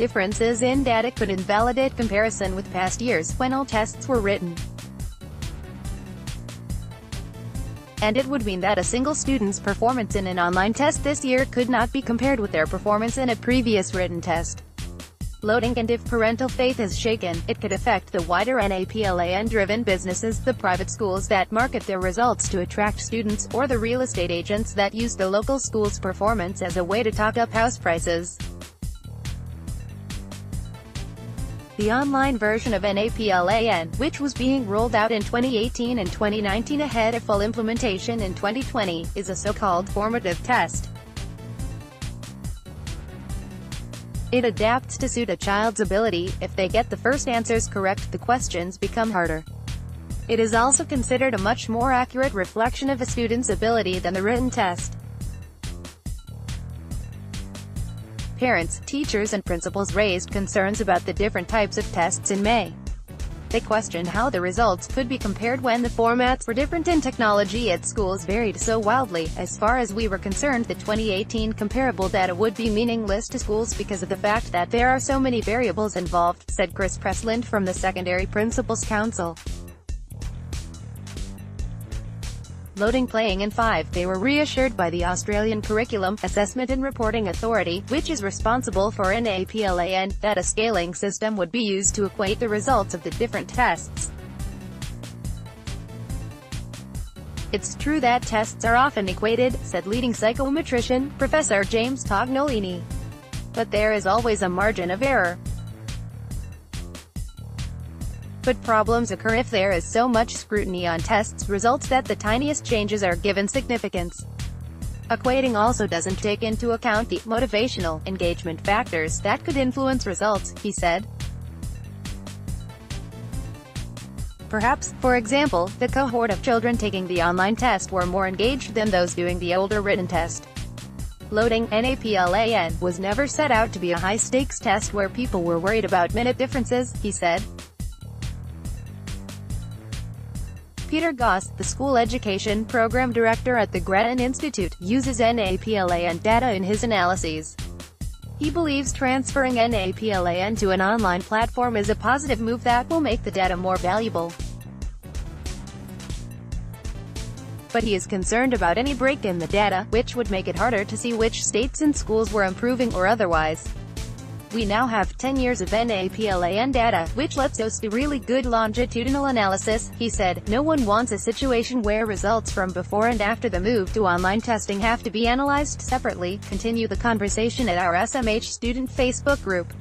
Differences in data could invalidate comparison with past years, when all tests were written. And it would mean that a single student's performance in an online test this year could not be compared with their performance in a previous written test. LoadingAnd: if parental faith is shaken, it could affect the wider NAPLAN-driven businesses, the private schools that market their results to attract students, or the real estate agents that use the local school's performance as a way to talk up house prices. The online version of NAPLAN, which was being rolled out in 2018 and 2019 ahead of full implementation in 2020, is a so-called formative test. It adapts to suit a child's ability. If they get the first answers correct, the questions become harder. It is also considered a much more accurate reflection of a student's ability than the written test. Parents, teachers and principals raised concerns about the different types of tests in May. They questioned how the results could be compared when the formats were different and technology at schools varied so wildly. As far as we were concerned, the 2018 comparable data would be meaningless to schools because of the fact that there are so many variables involved, said Chris Presland from the Secondary Principals Council. Loading playing in 5, they were reassured by the Australian Curriculum, Assessment and Reporting Authority, which is responsible for NAPLAN, that a scaling system would be used to equate the results of the different tests. It's true that tests are often equated, said leading psychometrician, Professor James Tognolini. But there is always a margin of error. But problems occur if there is so much scrutiny on tests results that the tiniest changes are given significance. Equating also doesn't take into account the motivational, engagement factors that could influence results, he said. Perhaps, for example, the cohort of children taking the online test were more engaged than those doing the older written test. Loading, NAPLAN, was never set out to be a high-stakes test where people were worried about minute differences, he said. Peter Goss, the school education program director at the Grattan Institute, uses NAPLAN data in his analyses. He believes transferring NAPLAN to an online platform is a positive move that will make the data more valuable. But he is concerned about any break in the data, which would make it harder to see which states and schools were improving or otherwise. We now have 10 years of NAPLAN data, which lets us do really good longitudinal analysis, he said. No one wants a situation where results from before and after the move to online testing have to be analyzed separately. Continue the conversation at our SMH student Facebook group.